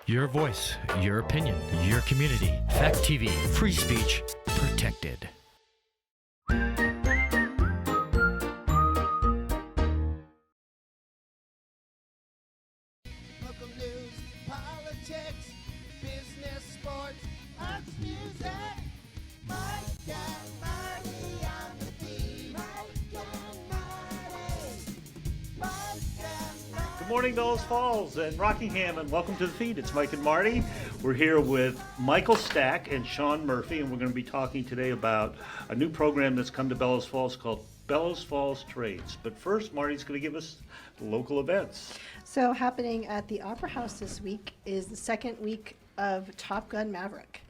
Your voice, your opinion, your community. Fact TV, free speech protected. Local news, politics, business, sports, arts, music. Mike and Marty on the beat. Mike and Marty. Mike and Marty. Good morning, Bellows Falls and Rockingham, and welcome to the feed. It's Mike and Marty. We're here with Michael Stack and Sean Murphy, and we're going to be talking today about a new program that's come to Bellows Falls called Bellows Falls Trades. But first, Marty's going to give us local events. So happening at the Opera House this week is the second week of Top Gun Maverick.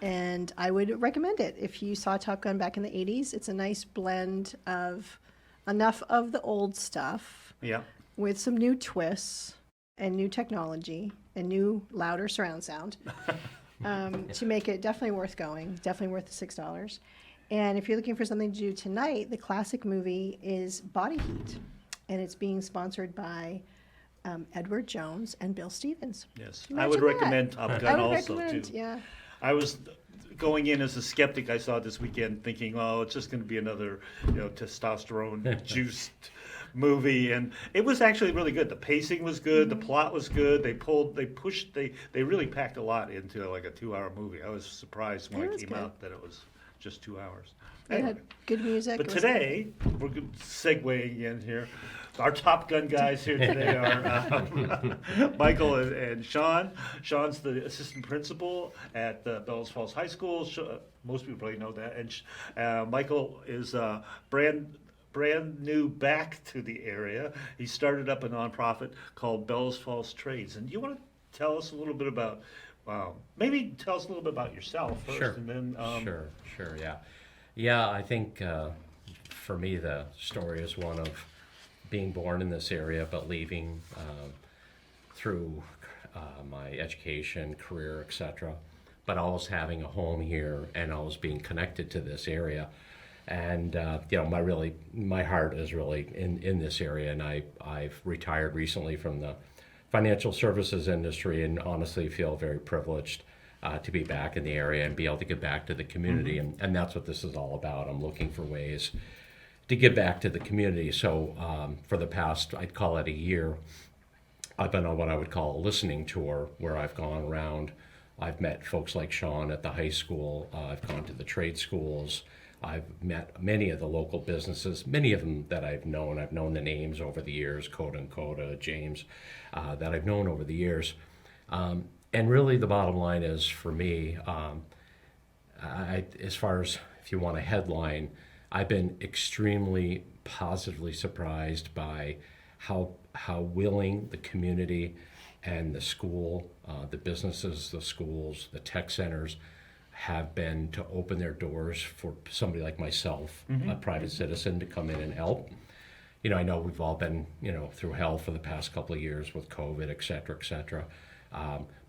And I would recommend it. If you saw Top Gun back in the 80s, it's a nice blend of enough of the old stuff Yeah. with some new twists and new technology and new louder surround sound to make it definitely worth going, definitely worth the $6. And if you're looking for something to do tonight, the classic movie is Body Heat. And it's being sponsored by Edward Jones and Bill Stevens. Yes. Imagine I would that. recommend Top I Gun would also, recommend, too. yeah. I was going in as a skeptic. I saw it this weekend thinking, oh, it's just going to be another, testosterone-juiced movie. And it was actually really good. The pacing was good. The plot was good. They really packed a lot into like a 2-hour movie. I was surprised when It it was came good. out that it was just 2 hours. It Anyway. had good music. But It was today, we're segueing in here. Our Top Gun guys here today are Michael and Sean. Sean's the assistant principal at Bellows Falls High School. Most people probably know that. And Michael is brand new back to the area. He started up a nonprofit called Bellows Falls Trades. And you want to tell us a little bit about, maybe tell us a little bit about yourself first, Sure. and then Sure, yeah. Yeah, I think for me the story is one of being born in this area, but leaving through my education, career, etc., but always having a home here and always being connected to this area. And my heart is really in this area, and I've retired recently from the financial services industry, and honestly feel very privileged to be back in the area and be able to give back to the community. And that's what this is all about. I'm looking for ways to give back to the community. So for the past, I'd call it a year, I've been on what I would call a listening tour, where I've gone around. I've met folks like Sean at the high school. I've gone to the trade schools. I've met many of the local businesses, many of them that I've known. I've known the names over the years, Coda and Coda, James, that I've known over the years. And really the bottom line is, for me, as far as if you want a headline, I've been extremely positively surprised by how willing the community and the school, the businesses, the schools, the tech centers have been to open their doors for somebody like myself, a private citizen, to come in and help. I know we've all been, through hell for the past couple of years with COVID, et cetera, et cetera.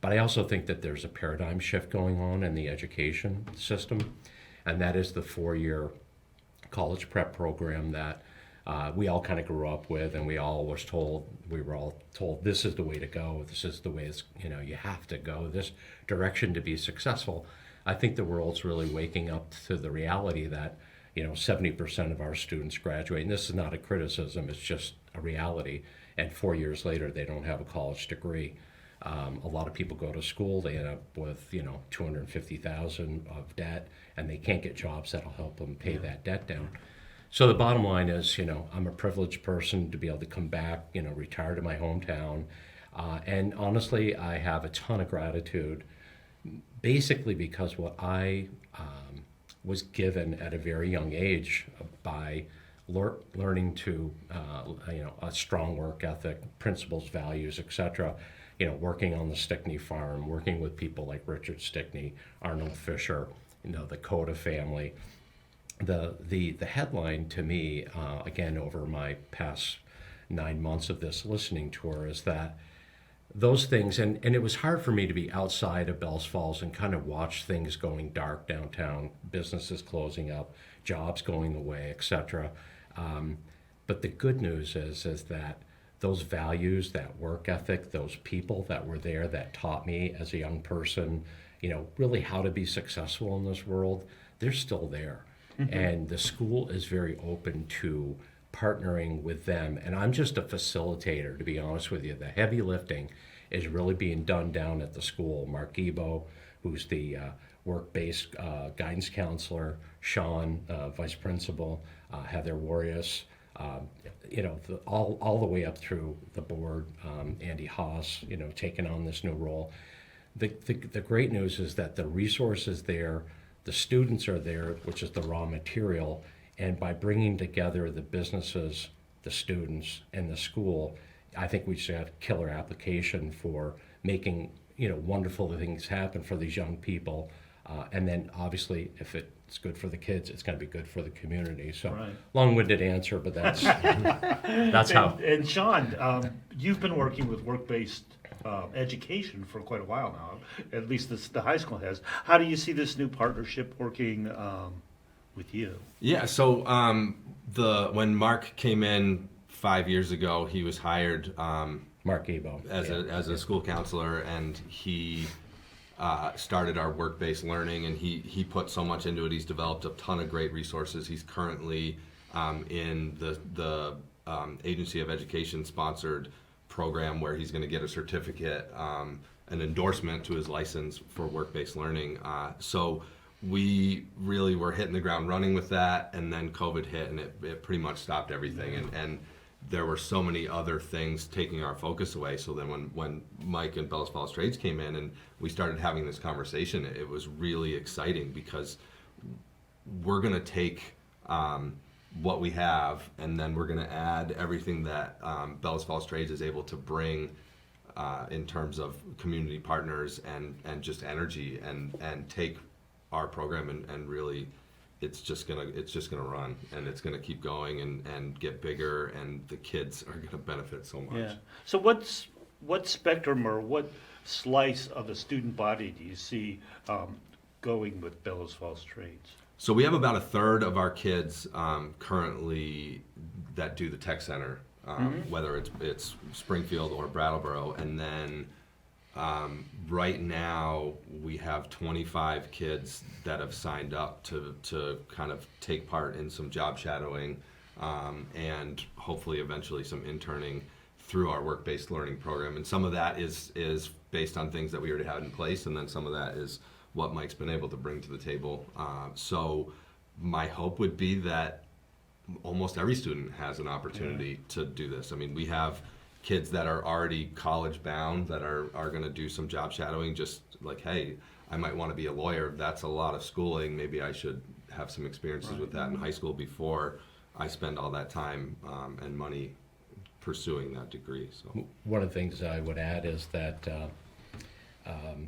But I also think that there's a paradigm shift going on in the education system, and that is the 4-year college prep program that we all kind of grew up with, and we were all told this is the way to go, this is the way you have to go this direction to be successful. I think the world's really waking up to the reality that 70% of our students graduate, and this is not a criticism, it's just a reality, and 4 years later they don't have a college degree. A lot of people go to school, they end up with $250,000 of debt, and they can't get jobs that'll help them pay that debt down. So the bottom line is, I'm a privileged person to be able to come back, retire to my hometown, and honestly, I have a ton of gratitude, basically because what I was given at a very young age by learning to, a strong work ethic, principles, values, etc. Working on the Stickney farm, working with people like Richard Stickney, Arnold Fisher, the Coda family. The headline to me, again, over my past 9 months of this listening tour, is that those things, and it was hard for me to be outside of Bellows Falls and kind of watch things going dark downtown, businesses closing up, jobs going away, etc. But the good news is that those values, that work ethic, those people that were there that taught me as a young person, really how to be successful in this world, they're still there. And the school is very open to partnering with them. And I'm just a facilitator, to be honest with you. The heavy lifting is really being done down at the school. Mark Ebo, who's the work-based guidance counselor, Sean, vice principal, Heather Warius, all the way up through the board, Andy Haas, taking on this new role. The great news is that the resources there, the students are there, which is the raw material, and by bringing together the businesses, the students, and the school, I think we should have a killer application for making wonderful things happen for these young people. And then obviously, if it's good for the kids, it's going to be good for the community. So Right. long-winded answer, but that's that's how. And Sean, you've been working with work-based education for quite a while now. At least the high school has. How do you see this new partnership working with you? Yeah, so when Mark came in 5 years ago, he was hired Mark Ebo. as a school counselor, and he started our work-based learning, and he put so much into it. He's developed a ton of great resources. He's currently in the Agency of Education sponsored program where he's going to get a certificate, an endorsement to his license for work-based learning. So we really were hitting the ground running with that, and then COVID hit, and it pretty much stopped everything. And there were so many other things taking our focus away. So then when Mike and Bellows Falls Trades came in and we started having this conversation, it was really exciting because we're going to take what we have, and then we're going to add everything that Bellows Falls Trades is able to bring in terms of community partners and just energy, and take our program and really it's just gonna run, and it's gonna keep going and get bigger, and the kids are gonna benefit so much. Yeah. So what spectrum or what slice of the student body do you see going with Bellows Falls Trades? So we have about a third of our kids currently that do the tech center, whether it's Springfield or Brattleboro, and then right now we have 25 kids that have signed up to kind of take part in some job shadowing and hopefully eventually some interning through our work-based learning program. And some of that is based on things that we already had in place, and then some of that is what Mike's been able to bring to the table. So my hope would be that almost every student has an opportunity to do this. I mean, we have kids that are already college bound that are going to do some job shadowing, just like, hey, I might want to be a lawyer. That's a lot of schooling. Maybe I should have some experiences with that in high school before I spend all that time and money pursuing that degree. So One of the things I would add is that,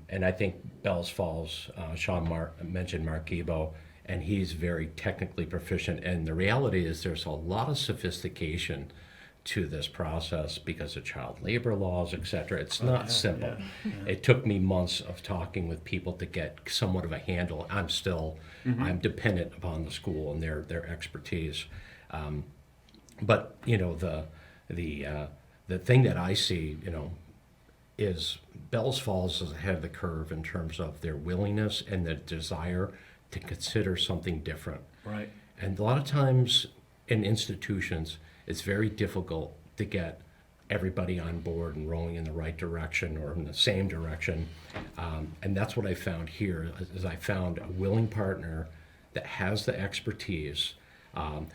and I think Bellows Falls, Sean mentioned Mark Ebo, and he's very technically proficient. And the reality is there's a lot of sophistication to this process because of child labor laws, et cetera. It's not simple. It took me months of talking with people to get somewhat of a handle. I'm dependent upon the school and their expertise. But the thing that I see, is Bellows Falls is ahead of the curve in terms of their willingness and the desire to consider something different. Right. And a lot of times in institutions, it's very difficult to get everybody on board and rolling in the right direction or in the same direction. And that's what I found here, is I found a willing partner that has the expertise.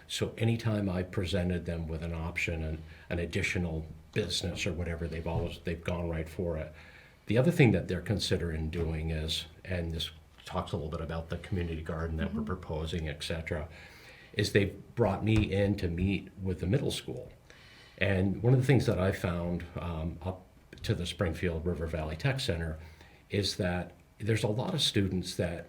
So anytime I presented them with an option, an additional business or whatever, they've gone right for it. The other thing that they're considering doing is, and this talks a little bit about the community garden that we're proposing, et cetera, is they've brought me in to meet with the middle school. And one of the things that I found up to the Springfield River Valley Tech Center is that there's a lot of students that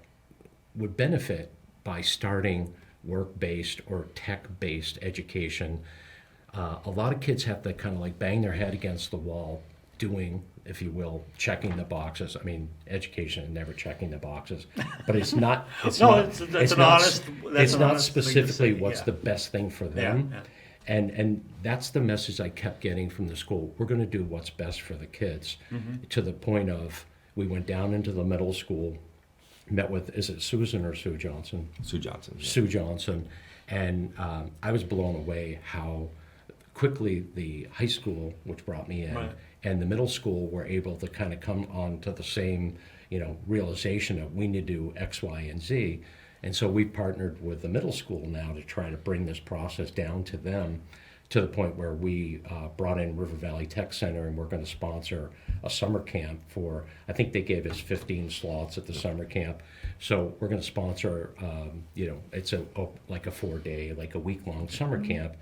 would benefit by starting work-based or tech-based education. A lot of kids have to kind of like bang their head against the wall doing, if you will, checking the boxes. I mean, education is never checking the boxes, but it's not. It's No, not, that's it's an not, honest- that's It's an not honest thing to specifically say, what's yeah. the best thing for them. Yeah. And that's the message I kept getting from the school. We're going to do what's best for the kids, to the point of we went down into the middle school, met with, is it Susan or Sue Johnson? Sue Johnson. Yeah. Sue Johnson. And I was blown away how quickly the high school, which brought me in, Right. and the middle school were able to kind of come on to the same, realization of we need to do X, Y, and Z. And so we partnered with the middle school now to try to bring this process down to them, to the point where we brought in River Valley Tech Center, and we're going to sponsor a summer camp for, I think they gave us 15 slots at the summer camp. So we're going to sponsor, it's like a 4-day, like a week-long summer camp.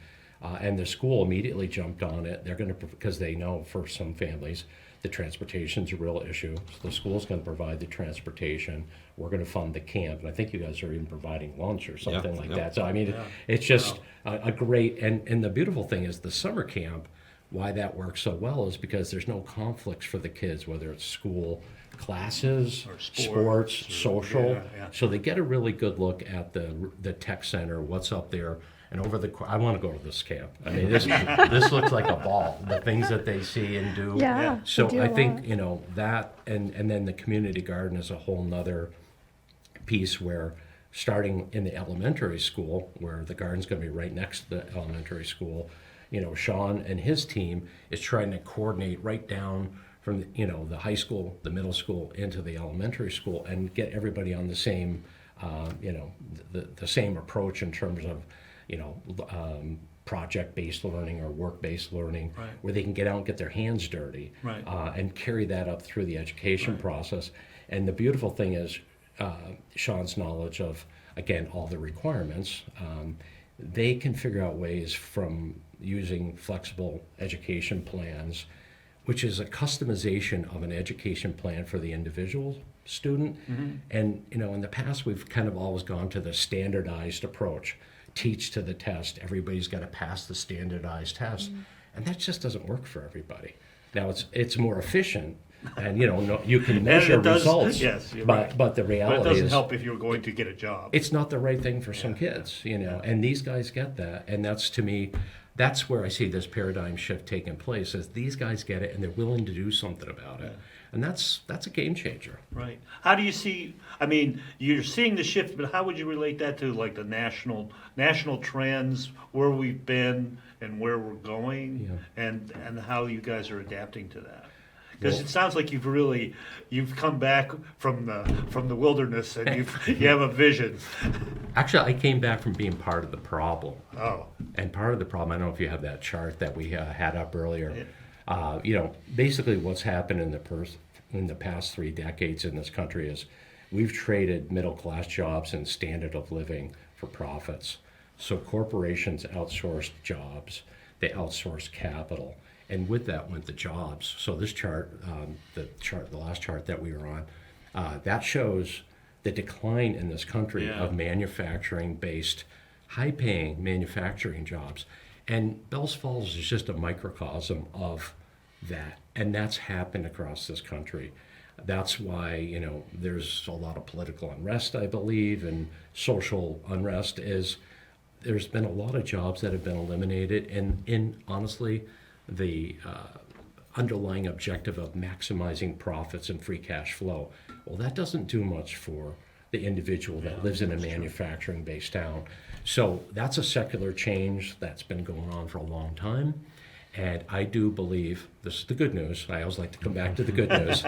And the school immediately jumped on it. They're going to, because they know for some families, the transportation's a real issue. So the school's going to provide the transportation. We're going to fund the camp. And I think you guys are even providing lunch or something like that. So, I mean, it's just a great, and the beautiful thing is the summer camp, why that works so well is because there's no conflicts for the kids, whether it's school, classes, Or sports, sports, or- social. yeah. So they get a really good look at the tech center, what's up there. And I want to go to this camp. I mean, this looks like a ball. The things that they see and do. Yeah. So they do I a think lot. that, and then the community garden is a whole nother piece where, starting in the elementary school, where the garden's going to be right next to the elementary school, Sean and his team is trying to coordinate right down from the high school, the middle school, into the elementary school, and get everybody on the same the same approach in terms of project-based learning or work-based learning, Right. where they can get out and get their hands dirty, Right. and carry that up through the education process. And the beautiful thing is Sean's knowledge of, again, all the requirements. They can figure out ways from using flexible education plans, which is a customization of an education plan for the individual student. And in the past, we've kind of always gone to the standardized approach. Teach to the test. Everybody's got to pass the standardized test, and that just doesn't work for everybody. Now it's more efficient, and you can measure it does- results. yes, you're but right. but the But reality it doesn't is help if you're going to get a job. it's not the right thing for some kids, and these guys get that, and that's, to me, that's where I see this paradigm shift taking place. Is these guys get it and they're willing to do something about it, and that's a game changer. Right. How do you see? I mean, you're seeing the shift, but how would you relate that to like the national trends, where we've been and where we're going, and how you guys are adapting to that? Because Well- it sounds like you've come back from the wilderness and you have a vision. Actually, I came back from being part of the problem. Oh, And part of the problem, I don't know if you have that chart that we had up earlier. Basically what's happened in the past 3 decades in this country is we've traded middle class jobs and standard of living for profits. So corporations outsourced jobs, they outsourced capital, and with that went the jobs. So this chart, the last chart that we were on, that shows the decline in this country of manufacturing-based, high-paying manufacturing jobs. And Bellows Falls is just a microcosm of that, and that's happened across this country. That's why, there's a lot of political unrest, I believe, and social unrest is there's been a lot of jobs that have been eliminated, and in honestly, the underlying objective of maximizing profits and free cash flow. Well, that doesn't do much for the individual that lives in a manufacturing-based town. So that's a secular change that's been going on for a long time. And I do believe, this is the good news, I always like to come back to the good news,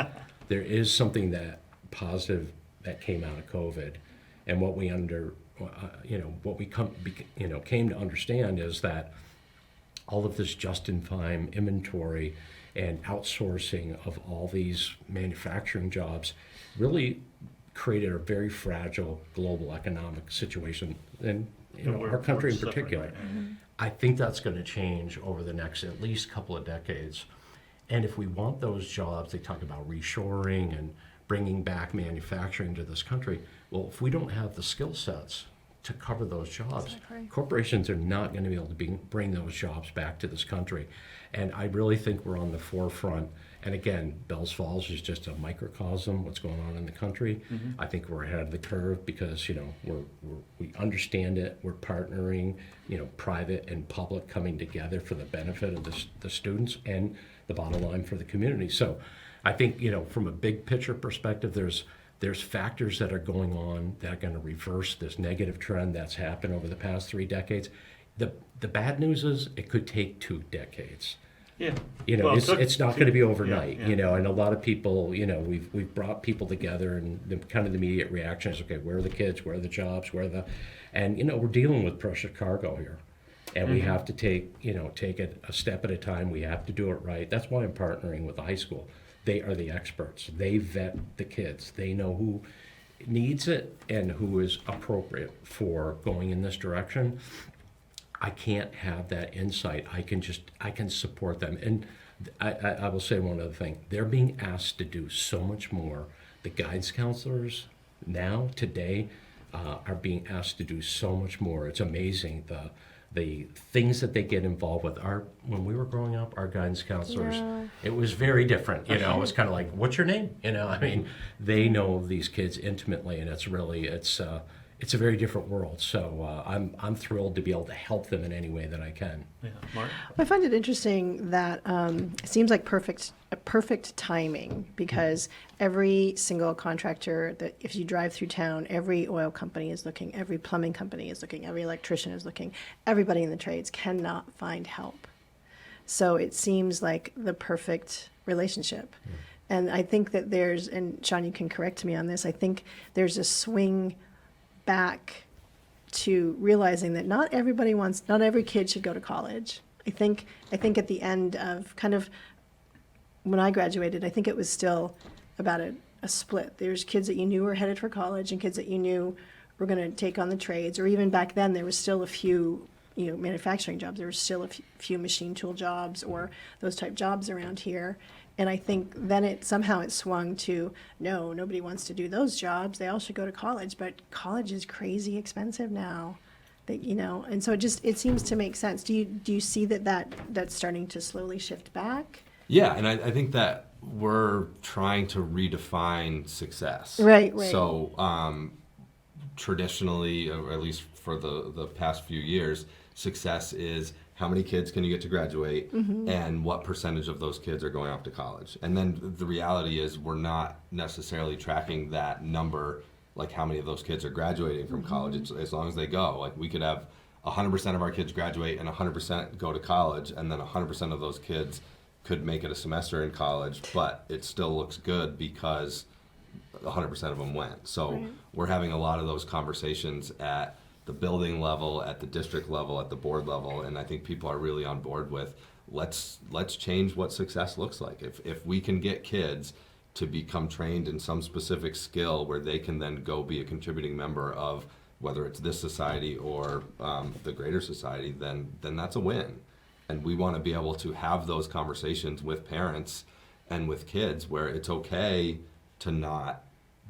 there is something that positive that came out of COVID. And what we came to understand is that all of this just-in-time inventory and outsourcing of all these manufacturing jobs really created a very fragile global economic situation in our country in particular. I think that's going to change over the next at least couple of decades. And if we want those jobs, they talk about reshoring and bringing back manufacturing to this country. Well, if we don't have the skill sets to cover those jobs, Exactly. corporations are not going to be able to bring those jobs back to this country. And I really think we're on the forefront. And again, Bellows Falls is just a microcosm what's going on in the country. I think we're ahead of the curve because, you know, we understand it. We're partnering, you know, private and public coming together for the benefit of the students and the bottom line for the community. So I think, you know, from a big picture perspective, there's factors that are going on that are going to reverse this negative trend that's happened over the past 3 decades. The bad news is it could take 2 decades. Yeah. You know, Well, it's not going to be overnight. yeah. You know, and a lot of people, you know, we've brought people together, and the kind of the immediate reaction is, okay, where are the kids? Where are the jobs? And you know, we're dealing with precious cargo here, and we have to take it a step at a time. We have to do it right. That's why I'm partnering with the high school. They are the experts. They vet the kids. They know who needs it and who is appropriate for going in this direction. I can't have that insight. I can support them. And I will say one other thing. They're being asked to do so much more. The guidance counselors now, today, are being asked to do so much more. It's amazing the things that they get involved with. When we were growing up, our guidance counselors, it was very different. You know, it was kind of like, what's your name? You know, I mean, they know these kids intimately, and it's a very different world. So I'm thrilled to be able to help them in any way that I can. Yeah. Mark? I find it interesting that it seems like perfect timing, because every single contractor that, if you drive through town, every oil company is looking, every plumbing company is looking, every electrician is looking, everybody in the trades cannot find help. So it seems like the perfect relationship. And I think that and Sean, you can correct me on this, I think there's a swing back to realizing that not every kid should go to college. I think at the end of kind of when I graduated, I think it was still about a split. There's kids that you knew were headed for college and kids that you knew were going to take on the trades, or even back then there was still a few, you know, manufacturing jobs. There was still a few machine tool jobs or those type jobs around here. And I think then it swung to, no, nobody wants to do those jobs. They all should go to college, but college is crazy expensive now. That, you know, and so it seems to make sense. Do you see that's starting to slowly shift back? Yeah, and I think that we're trying to redefine success. Right. So traditionally, or at least for the past few years, success is how many kids can you get to graduate, and what percentage of those kids are going off to college. And then the reality is we're not necessarily tracking that number, like how many of those kids are graduating from college. It's, as long as they go. Like, we could have 100% of our kids graduate and 100% go to college, and then 100% of those kids could make it a semester in college, but it still looks good because 100% of them went. So we're having a lot of those conversations at the building level, at the district level, at the board level, and I think people are really on board with let's change what success looks like. If we can get kids to become trained in some specific skill where they can then go be a contributing member of whether it's this society or the greater society, then that's a win. And we want to be able to have those conversations with parents and with kids where it's okay to not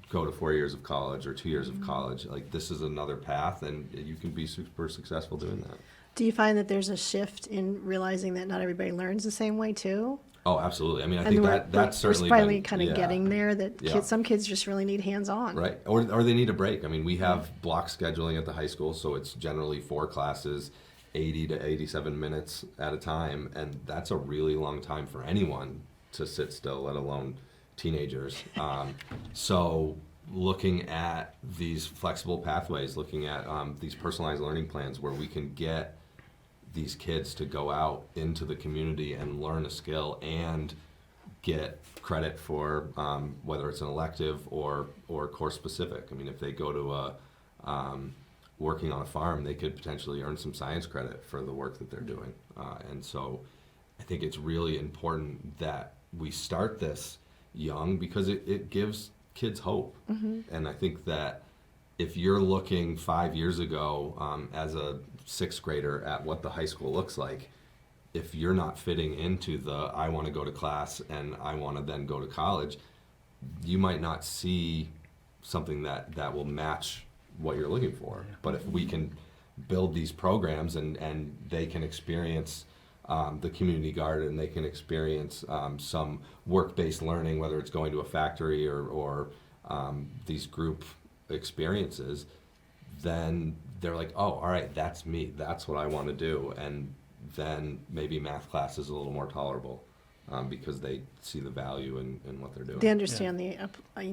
go to 4 years of college or 2 years of college. Like, this is another path, and you can be super successful doing that. Do you find that there's a shift in realizing that not everybody learns the same way too? Oh, absolutely. I mean, I think that's certainly we're finally been, kind of getting there, that some kids just really need hands-on. Right, or they need a break. I mean, we have block scheduling at the high school, so it's generally 4 classes, 80 to 87 minutes at a time, and that's a really long time for anyone to sit still, let alone teenagers. So looking at these flexible pathways, looking at these personalized learning plans where we can get these kids to go out into the community and learn a skill and get credit for whether it's an elective or course specific. I mean, if they go to working on a farm, they could potentially earn some science credit for the work that they're doing. And so I think it's really important that we start this young because it gives kids hope. And I think that if you're looking 5 years ago as a 6th grader at what the high school looks like, if you're not fitting into the I want to go to class and I want to then go to college, you might not see something that will match what you're looking for. But if we can build these programs and they can experience the community garden, they can experience some work-based learning, whether it's going to a factory or these group experiences, then they're like, oh, all right, that's me. That's what I want to do. And then maybe math class is a little more tolerable because they see the value in what they're doing. They understand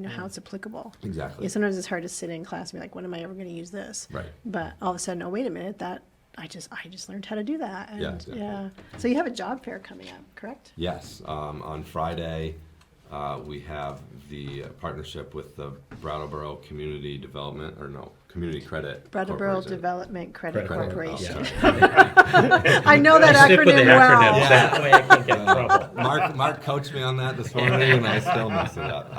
how it's applicable. Exactly. Yeah, sometimes it's hard to sit in class and be like, when am I ever going to use this? Right. But all of a sudden, oh, wait a minute, I just learned how to do that. And, Yeah, exactly. So you have a job fair coming up, correct? Yes. On Friday, we have the partnership with the Brattleboro Community Development, Community Credit Brattleboro Corporation. Development Credit Corporation. Oh, I know that I stick with the acronym well. acronyms. That way I can't get in trouble. Mark coached me on that this morning, and I still mess it up.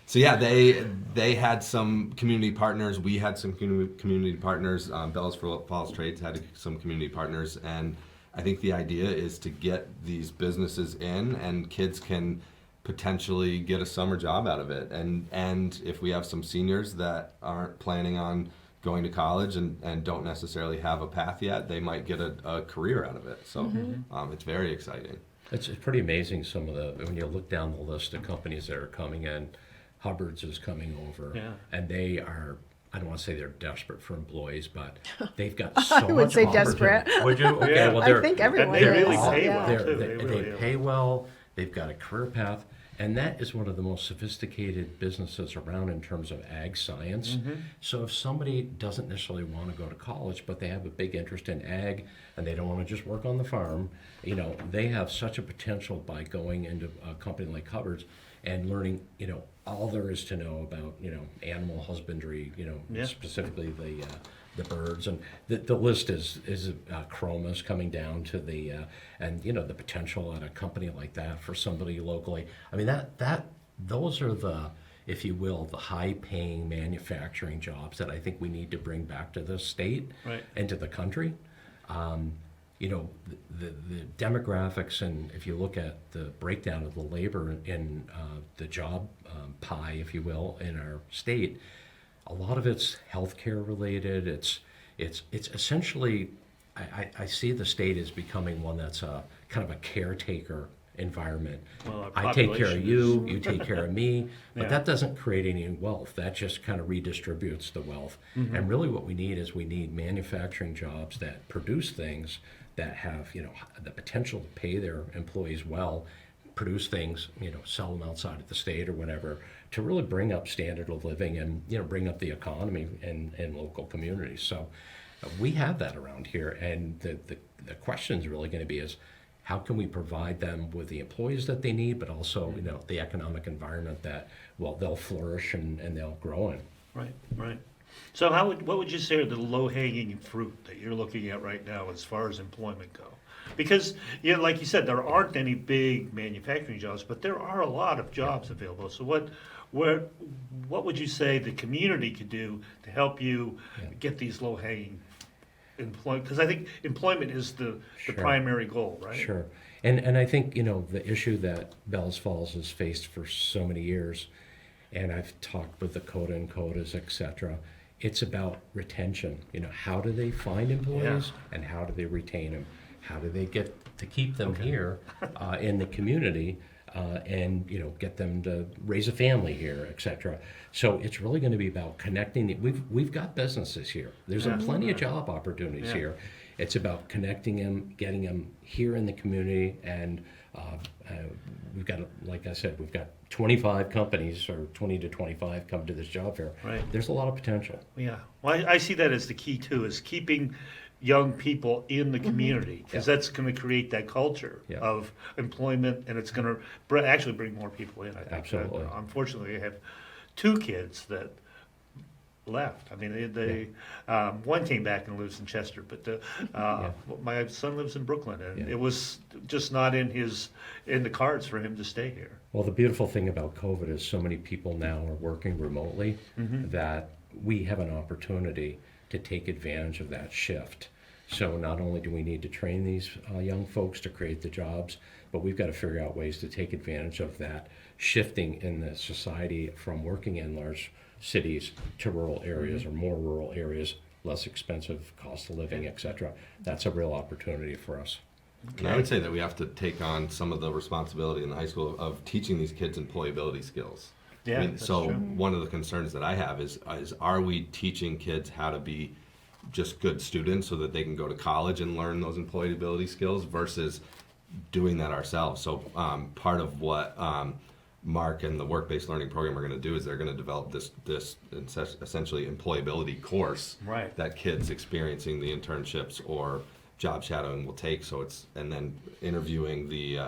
So yeah, they had some community partners. We had some community partners. Bellows Falls Trades had some community partners, and I think the idea is to get these businesses in, and kids can potentially get a summer job out of it. And if we have some seniors that aren't planning on going to college and don't necessarily have a path yet, they might get a career out of it. So it's very exciting. It's pretty amazing when you look down the list of companies that are coming in. Hubbard's is coming over, and they are, I don't want to say they're desperate for employees, but they've got so much I would say opportunity. desperate. Would you? Okay, Yeah. well, I think everyone they is. really pay well, They, too. they, They really do. pay well. They've got a career path, and that is one of the most sophisticated businesses around in terms of ag science. So if somebody doesn't necessarily want to go to college, but they have a big interest in ag and they don't want to just work on the farm, they have such a potential by going into a company like Hubbard's and learning, all there is to know about, animal husbandry, Yeah. specifically the birds, and the list is chromas coming down to the the potential at a company like that for somebody locally. I mean those are the, if you will, the high paying manufacturing jobs that I think we need to bring back to the state Right. and to the country. The demographics, and if you look at the breakdown of the labor in the job pie, if you will, in our state, a lot of it's healthcare related. It's essentially, I see the state as becoming one that's a kind of a caretaker environment. Well, our I take care of population you, you take care of me, but Yeah. that doesn't create any wealth. That just kind of redistributes the wealth. And really what we need manufacturing jobs that produce things that have, the potential to pay their employees well, produce things, sell them outside of the state or whatever, to really bring up standard of living and, bring up the economy in local communities. So we have that around here. And the question is really going to be is, how can we provide them with the employees that they need, but also, the economic environment that, they'll flourish and they'll grow in. Right. So what would you say are the low-hanging fruit that you're looking at right now as far as employment go? Because, like you said, there aren't any big manufacturing jobs, but there are a lot of jobs available. So what would you say the community could do to help you get these low-hanging employment? Because I think employment is the primary goal, right? Sure. And I think, the issue that Bellows Falls has faced for so many years, and I've talked with the CODA and CODAs, et cetera, it's about retention. How do they find employees and how do they retain them? How do they get to keep them here in the community and get them to raise a family here, et cetera? So it's really going to be about connecting. We've got businesses here. There's plenty of job opportunities here. It's about connecting them, getting them here in the community, and we've got, like I said, we've got 25 companies, or 20 to 25 come to this job fair. Right. There's a lot of potential. Yeah. Well, I see that as the key too, is keeping young people in the community, because that's going to create that culture of employment, and it's going to actually bring more people in. I think. Absolutely. Unfortunately, I have 2 kids that left. I mean, they one came back and lives in Chester, but my son lives in Brooklyn, and it was just not in the cards for him to stay here. Well, the beautiful thing about COVID is so many people now are working remotely that we have an opportunity to take advantage of that shift. So not only do we need to train these young folks to create the jobs, but we've got to figure out ways to take advantage of that shifting in the society from working in large cities to rural areas, or more rural areas, less expensive cost of living, et cetera. That's a real opportunity for us. And I would say that we have to take on some of the responsibility in the high school of teaching these kids employability skills. Yeah, that's so true. one of the concerns that I have is are we teaching kids how to be just good students so that they can go to college and learn those employability skills versus doing that ourselves? So part of what Mark and the work-based learning program are going to do is they're going to develop this essentially employability course Right. that kids experiencing the internships or job shadowing will take. So and then interviewing the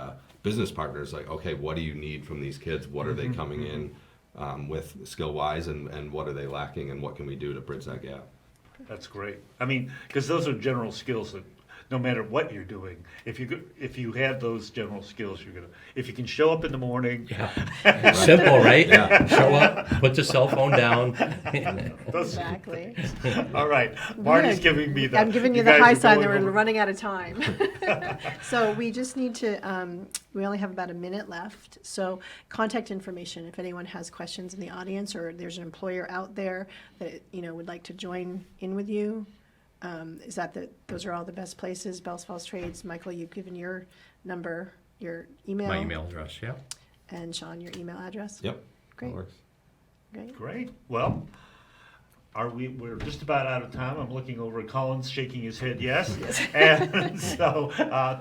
business partners, like, okay, what do you need from these kids? What are they coming in with skill-wise, and what are they lacking, and what can we do to bridge that gap? That's great. I mean, because those are general skills that no matter what you're doing, if you have those general skills, if you can show up in the morning. Yeah. Simple, right? Yeah. Show up, put the cell phone down. Those- Exactly. All right, Marty's Good. giving me the. I'm giving you the guys high are sign that going we're over- running out of time. So we just need to, we only have about a minute left. So contact information, if anyone has questions in the audience or there's an employer out there that, would like to join in with you. Is that those are all the best places? Bellows Falls Trades. Michael, you've given your number, your email. My email address, yeah. And Sean, your email address. Yep. Great. That works. Great. Great. Well, we're just about out of time. I'm looking over at Collins shaking his head yes. And so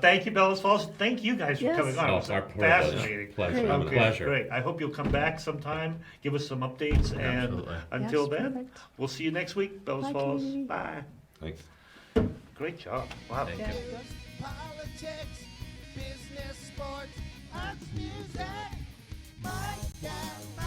thank you, Bellows Falls. Thank you guys for Yes. coming on. Oh, It was our fascinating. pleasure. Okay, Pleasure. great. I hope you'll come back sometime, give us some updates, and Absolutely. until Yes, then, perfect. we'll see you next week, Bellows Bye, Falls. community. Bye. Thanks. Great job. Wow. Thank Yeah. you. Politics, business, sports, arts, music. Mike and Mike.